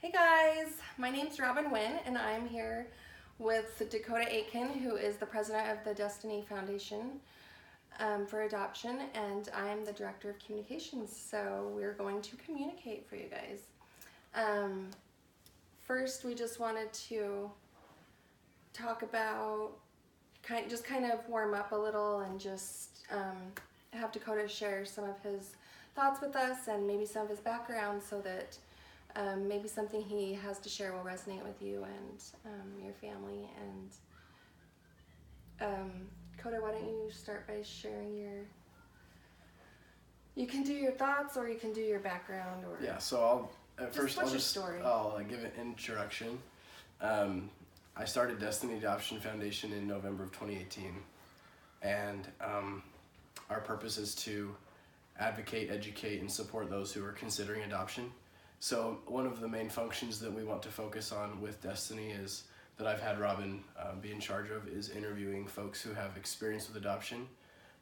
Hey guys, my name's Robin Wynn and I'm here with DaKota Aitken, who is the president of the Destiny Foundation for Adoption, and I'm the director of communications, so we're going to communicate for you guys. First, we just wanted to talk about, kind of warm up a little and just have DaKota share some of his thoughts with us and maybe some of his background so that maybe something he has to share will resonate with you and your family. And Dakota, why don't you start by sharing you can do your thoughts or you can do your background, or So I'll give an introduction. I started Destiny Adoption Foundation in November of 2018, and our purpose is to advocate, educate, and support those who are considering adoption. So one of the main functions that we want to focus on with Destiny is that I've had Robin be in charge of is interviewing folks who have experience with adoption,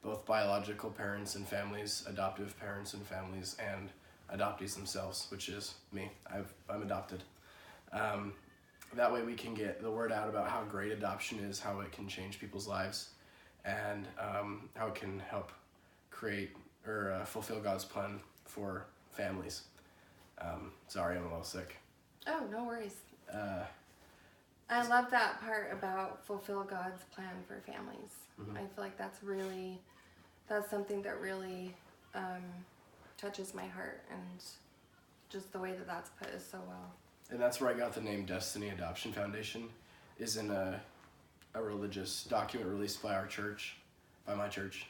both biological parents and families, adoptive parents and families, and adoptees themselves, which is me. I'm adopted. That way we can get the word out about how great adoption is, how it can change people's lives, and how it can help create or fulfill God's plan for families. Sorry, I'm a little sick. Oh, no worries. I love that part about fulfill God's plan for families. Mm-hmm. I feel like that's something that really touches my heart, and just the way that that's put is so well. And that's where I got the name Destiny Adoption Foundation, is in a religious document released by our church, by my church.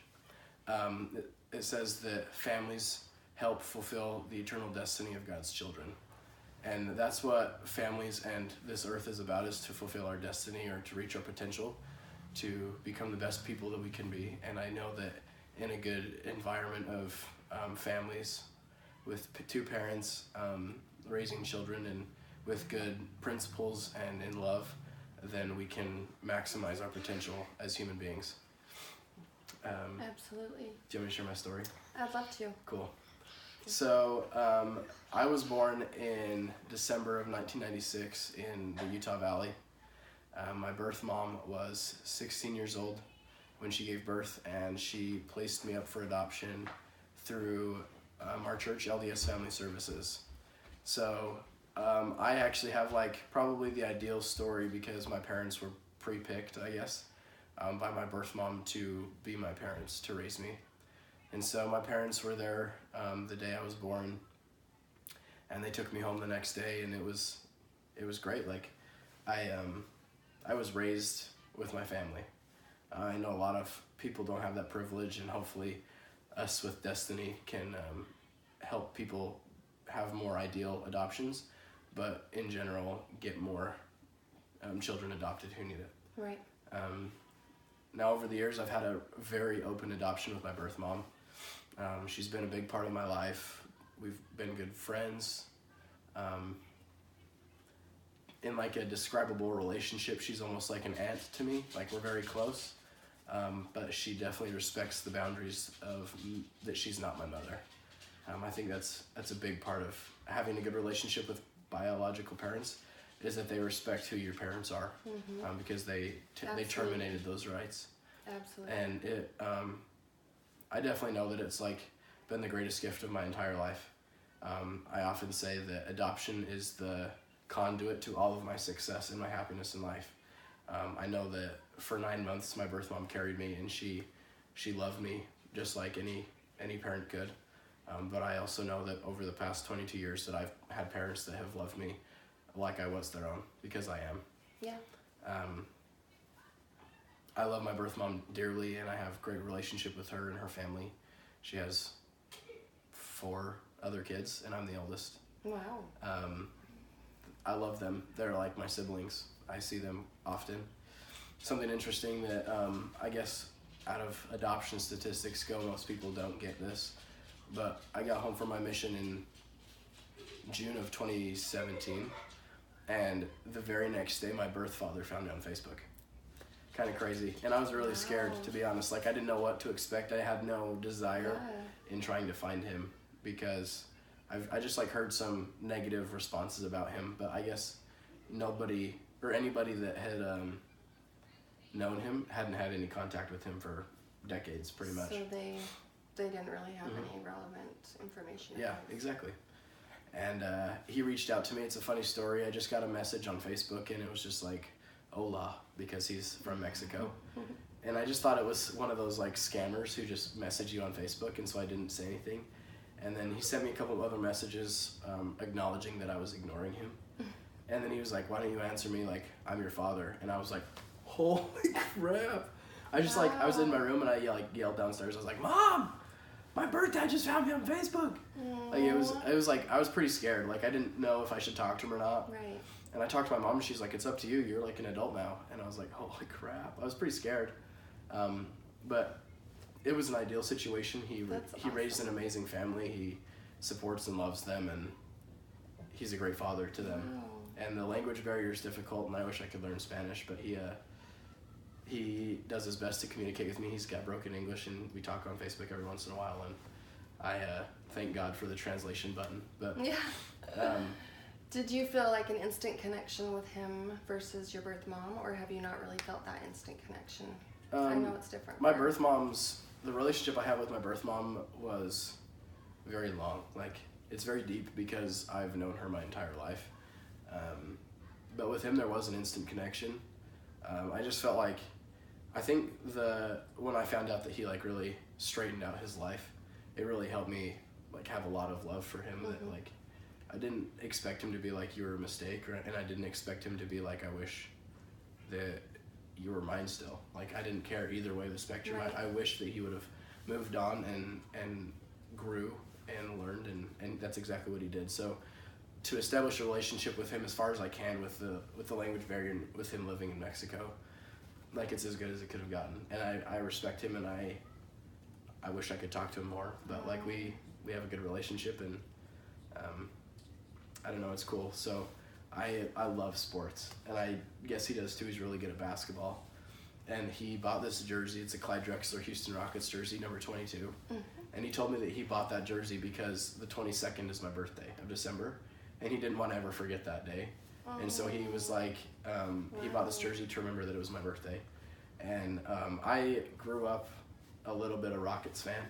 It says that families help fulfill the eternal destiny of God's children. And that's what families and this earth is about, is to fulfill our destiny or to reach our potential, to become the best people that we can be. And I know that in a good environment of families with two parents raising children and with good principles and in love, then we can maximize our potential as human beings. Absolutely. Do you want me to share my story? I'd love to. Cool. So I was born in December of 1996 in the Utah Valley. My birth mom was 16 years old when she gave birth, and she placed me up for adoption through our church, LDS Family Services. So I actually have probably the ideal story, because my parents were pre-picked, I guess, by my birth mom to be my parents, to raise me. And so my parents were there the day I was born, and they took me home the next day, and it was great. I was raised with my family. I know a lot of people don't have that privilege, and hopefully us with Destiny can help people have more ideal adoptions, but in general get more children adopted who need it. Right. Now over the years I've had a very open adoption with my birth mom. She's been a big part of my life. We've been good friends. In a describable relationship, she's almost like an aunt to me. We're very close, but she definitely respects the boundaries of that she's not my mother. I think that's a big part of having a good relationship with biological parents, is that they respect who your parents are, because they terminated those rights. Absolutely. And I definitely know that it's been the greatest gift of my entire life. I often say that adoption is the conduit to all of my success and my happiness in life. I know that for 9 months my birth mom carried me, and she loved me just like any parent could. But I also know that over the past 22 years that I've had parents that have loved me like I was their own, because I am. Yeah. I love my birth mom dearly, and I have a great relationship with her and her family. She has 4 other kids, and I'm the oldest. Wow. I love them. They're like my siblings. I see them often. Something interesting that I guess out of adoption statistics go, most people don't get this, but I got home from my mission in June of 2017, and the very next day my birth father found me on Facebook. Kind of crazy. And I was really scared, to be honest. I didn't know what to expect. I had no desire in trying to find him, because I just like heard some negative responses about him, but I guess nobody or anybody that had known him hadn't had any contact with him for decades, pretty much. So they didn't really have any relevant information. Yeah, exactly. And he reached out to me. It's a funny story. I just got a message on Facebook, and it was just like, hola, because he's from Mexico. And I just thought it was one of those like scammers who just message you on Facebook, and so I didn't say anything. And then he sent me a couple of other messages acknowledging that I was ignoring him. And then he was like, why don't you answer me like I'm your father? And I was like, holy crap. I just like, I was in my room and I yelled downstairs. I was like, Mom, my birth dad just found me on Facebook. Like it was like, I was pretty scared. Like I didn't know if I should talk to him or not. Right. And I talked to my mom and she's like, it's up to you. You're like an adult now. And I was like, holy crap. I was pretty scared. But it was an ideal situation. He raised an amazing family. He supports and loves them, and he's a great father to them. Wow. And the language barrier is difficult, and I wish I could learn Spanish, but he does his best to communicate with me. He's got broken English, and we talk on Facebook every once in a while, and I thank God for the translation button. But yeah. Did you feel like an instant connection with him versus your birth mom, or have you not really felt that instant connection? I know it's different. The relationship I have with my birth mom was very long. Like, it's very deep because I've known her my entire life. But with him, there was an instant connection. I just felt like, I think when I found out that he like really straightened out his life, it really helped me like have a lot of love for him. That like, I didn't expect him to be like, you were a mistake, and I didn't expect him to be like, I wish that you were mine still. Like, I didn't care either way of the spectrum. Right. I wish that he would have moved on and grew and learned, and that's exactly what he did. So to establish a relationship with him as far as I can with the language barrier and with him living in Mexico, like, it's as good as it could have gotten. And I respect him, and I wish I could talk to him more, but like we have a good relationship, and I don't know, it's cool. So I love sports, and I guess he does too. He's really good at basketball, and he bought this jersey. It's a Clyde Drexler Houston Rockets jersey, number 22. And he told me that he bought that jersey because the 22nd is my birthday of December, and he didn't want to ever forget that day. And so he was like, he bought this jersey to remember that it was my birthday. And I grew up a little bit a Rockets fan,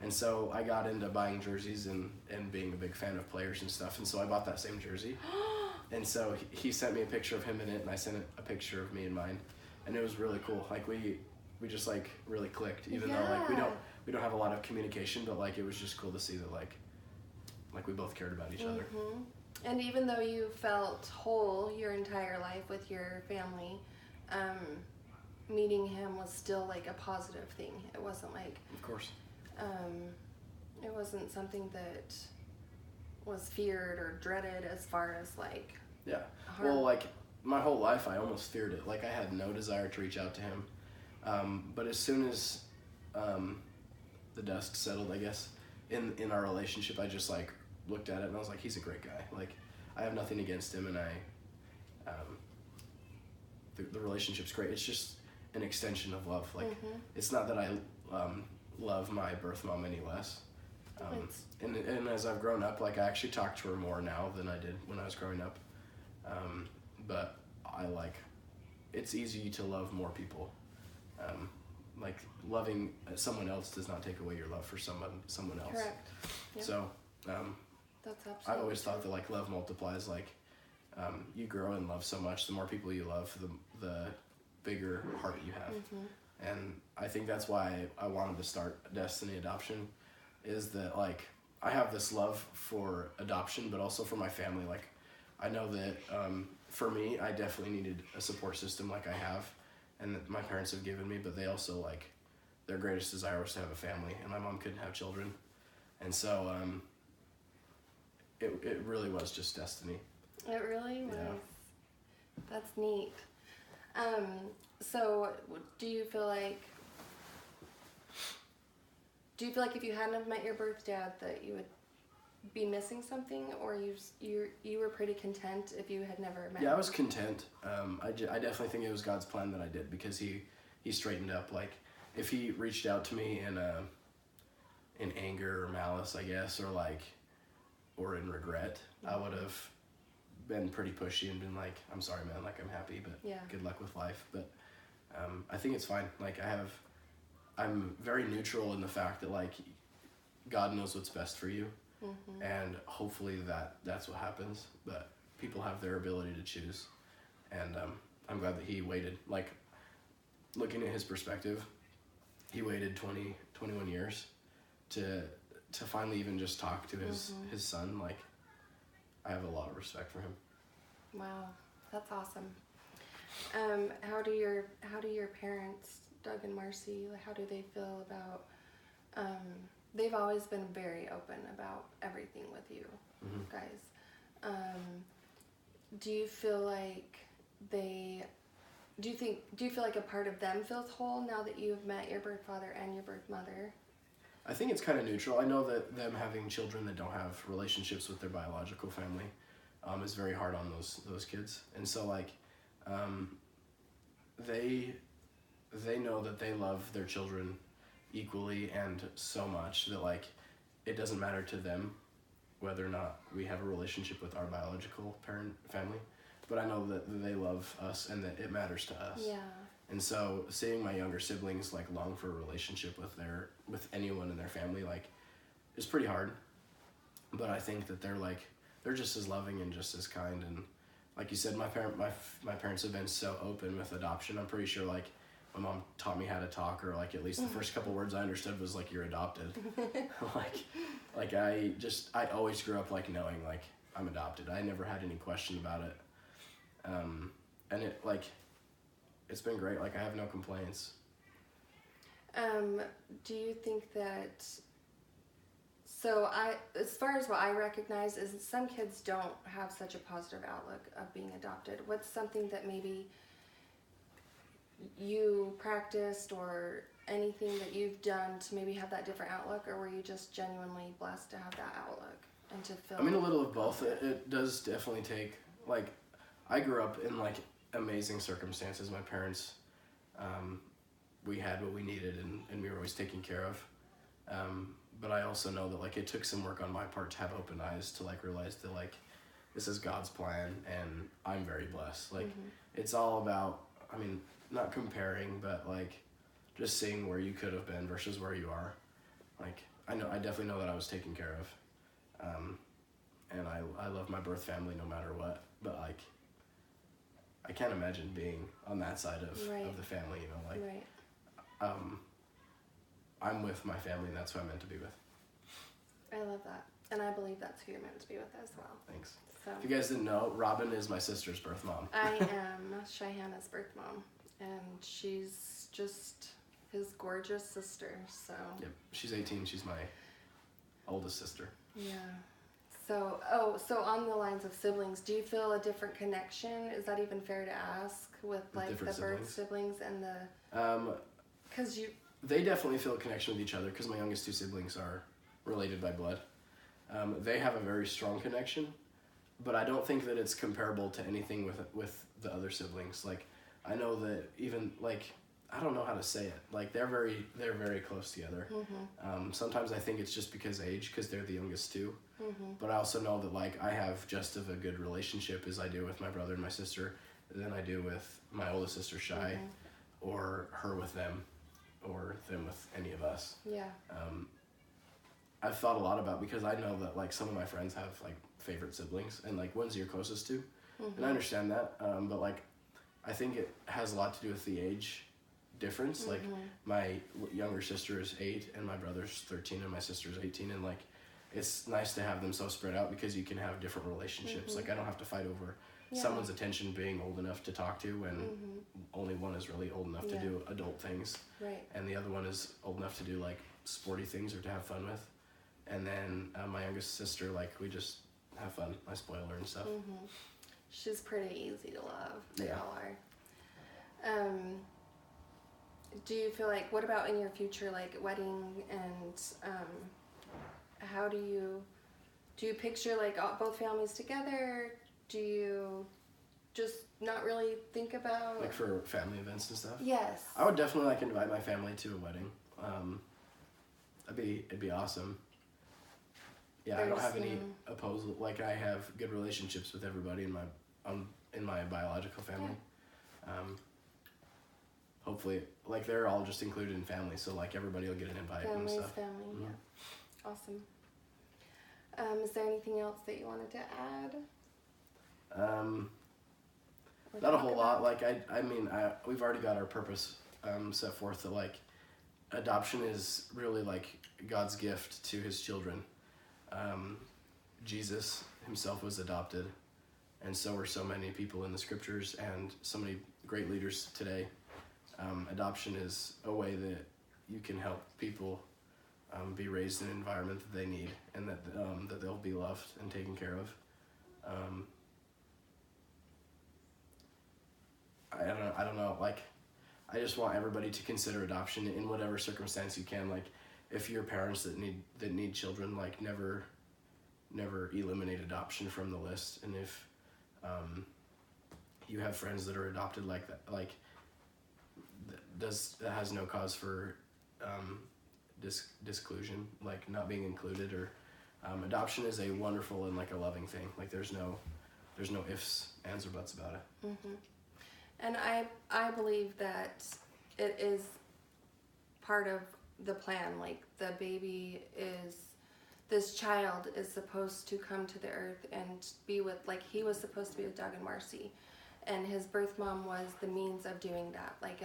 and so I got into buying jerseys and being a big fan of players and stuff, and so I bought that same jersey. And so he sent me a picture of him in it, and I sent a picture of me in mine, and it was really cool. Like, we just like really clicked, even though like we don't have a lot of communication, but like it was just cool to see that like we both cared about each other. And even though you felt whole your entire life with your family, meeting him was still like a positive thing. It wasn't like, of course, it wasn't something that was feared or dreaded as far as like harm. Well, like my whole life I almost feared it. Like, I had no desire to reach out to him, but as soon as the dust settled, I guess, in our relationship, I just like looked at it and I was like, he's a great guy. Like, I have nothing against him, and the relationship's great. It's just an extension of love. Like, it's not that I love my birth mom any less. And as I've grown up, like, I actually talk to her more now than I did when I was growing up. But it's easy to love more people. Like, loving someone else does not take away your love for someone else. Correct. Yep. So, that's absolutely I've always thought that like love multiplies. Like, you grow and love so much, the more people you love, the bigger heart you have. And I think that's why I wanted to start Destiny Adoption, is that like I have this love for adoption, but also for my family. Like, I know that for me, I definitely needed a support system like I have, and that my parents have given me, but they also, like, their greatest desire was to have a family, and my mom couldn't have children. And so it really was just destiny. It really was. Yeah. That's neat. So do you feel like if you hadn't have met your birth dad that you would be missing something, or you were pretty content if you had never met him? Yeah, I was content. I definitely think it was God's plan that I did, because he straightened up. Like, if he reached out to me in anger or malice, I guess, or like or in regret. I would have been pretty pushy and been like, I'm sorry, man, like I'm happy, but good luck with life. But I think it's fine. Like I'm very neutral in the fact that like God knows what's best for you, and hopefully that's what happens. But people have their ability to choose, and I'm glad that he waited. Like, looking at his perspective, he waited 21 years to finally even just talk to his son. Like, I have a lot of respect for him. Wow, that's awesome. How do your parents, Doug and Marcy, how do they feel about? They've always been very open about everything with you guys. Do you feel like do you feel like a part of them feels whole now that you've met your birth father and your birth mother? I think it's kind of neutral. I know that them having children that don't have relationships with their biological family is very hard on those kids, and so like they know that they love their children equally and so much that like it doesn't matter to them whether or not we have a relationship with our biological family, but I know that they love us and that it matters to us. Yeah. And so seeing my younger siblings like long for a relationship with anyone in their family like is pretty hard, but I think that they're just as loving and just as kind. And like you said, my parents have been so open with adoption. I'm pretty sure like my mom taught me how to talk, or like at least the first couple words I understood was like, you're adopted. like I always grew up like knowing like I'm adopted. I never had any question about it. And it like it's been great. Like I have no complaints. Do you think that, so as far as what I recognize is that some kids don't have such a positive outlook of being adopted. What's something that maybe you practiced or anything that you've done to maybe have that different outlook, or were you just genuinely blessed to have that outlook and to feel? I mean, a little of both. It does definitely take, like, I grew up in like amazing circumstances. My parents, we had what we needed and we were always taken care of. But I also know that like it took some work on my part to have open eyes to like realize that like this is God's plan and I'm very blessed. Like it's all about, I mean, not comparing, but like just seeing where you could have been versus where you are. Like I definitely know that I was taken care of. And I love my birth family no matter what, but like I can't imagine being on that side of the family, you know, like I'm with my family and that's who I'm meant to be with. I love that. And I believe that's who you're meant to be with as well. Thanks. So, if you guys didn't know, Robin is my sister's birth mom. I am Shahana's birth mom, and she's just his gorgeous sister, so. Yep, she's 18, she's my oldest sister. Yeah. So on the lines of siblings, do you feel a different connection? Is that even fair to ask with like the birth siblings and the? Because they definitely feel a connection with each other because my youngest two siblings are related by blood. They have a very strong connection, but I don't think that it's comparable to anything with the other siblings. Like I know that even like I don't know how to say it. Like they're very close together. Sometimes I think it's just because age, because they're the youngest two. But I also know that like I have just as a good relationship as I do with my brother and my sister than I do with my oldest sister Shy, or her with them, or them with any of us. Yeah. I've thought a lot about, because I know that like some of my friends have like favorite siblings and like ones you're closest to, and I understand that. But like I think it has a lot to do with the age difference. Like my younger sister is 8 and my brother's 13 and my sister's 18, and like it's nice to have them so spread out because you can have different relationships. Like I don't have to fight over someone's attention being old enough to talk to when only one is really old enough to do adult things, and the other one is old enough to do like sporty things or to have fun with. And then my youngest sister, like we just have fun. I spoil her and stuff. She's pretty easy to love. They all are. Do you feel like, what about in your future, like wedding and how do you picture like both families together? Do you just not really think about like for family events and stuff? Yes. I would definitely like invite my family to a wedding. It'd be awesome. yeah, I don't have any opposal. Like, I have good relationships with everybody in my biological family. Yeah. Hopefully, like, they're all just included in family, so like everybody will get an invite and stuff. Family, mm-hmm. Yeah. Awesome. Is there anything else that you wanted to add? Not a whole lot. Like, I mean, we've already got our purpose set forth that, like, adoption is really like God's gift to his children. Jesus himself was adopted, and so are so many people in the scriptures and so many great leaders today. Adoption is a way that you can help people be raised in an environment that they need, and that they'll be loved and taken care of. I don't know, like, I just want everybody to consider adoption in whatever circumstance you can. Like, if you're parents that need children, like, never eliminate adoption from the list. And if you have friends that are adopted like that, like, that has no cause for disclusion, like not being included, or adoption is a wonderful and like a loving thing. Like, there's no ifs, ands, or buts about it. Mm-hmm. And I believe that it is part of the plan. Like, this child is supposed to come to the earth and be with, like, he was supposed to be with Doug and Marcy, and his birth mom was the means of doing that. Like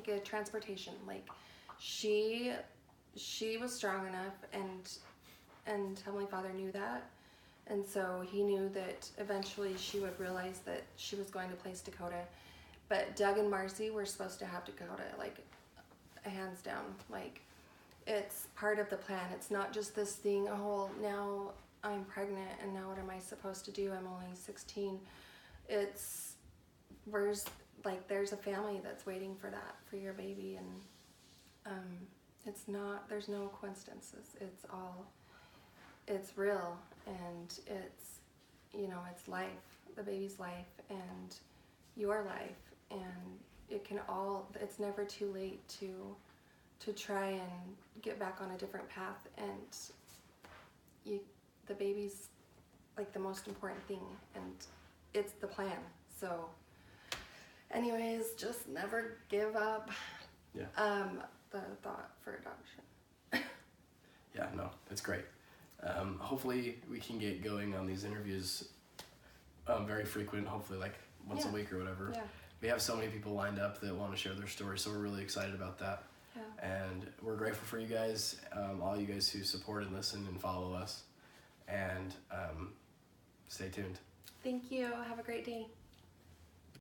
a transportation. Like, she was strong enough, and Heavenly Father knew that. And so he knew that eventually she would realize that she was going to place Dakota. But Doug and Marcy were supposed to have Dakota, like, hands down. Like, it's part of the plan. It's not just this thing, oh, now I'm pregnant and now what am I supposed to do? I'm only 16. There's a family that's waiting for that, for your baby. And there's no coincidences. It's real, and it's life, the baby's life, and your life, and it's never too late to try and get back on a different path, and the baby's like the most important thing, and it's the plan. So anyways, just never give up. Yeah. The thought for adoption. Yeah, no, it's great. Hopefully we can get going on these interviews very frequent, hopefully like once a week or whatever. Yeah. We have so many people lined up that want to share their story, so we're really excited about that. Yeah. And we're grateful for you guys, all you guys who support and listen and follow us. And stay tuned. Thank you. Have a great day.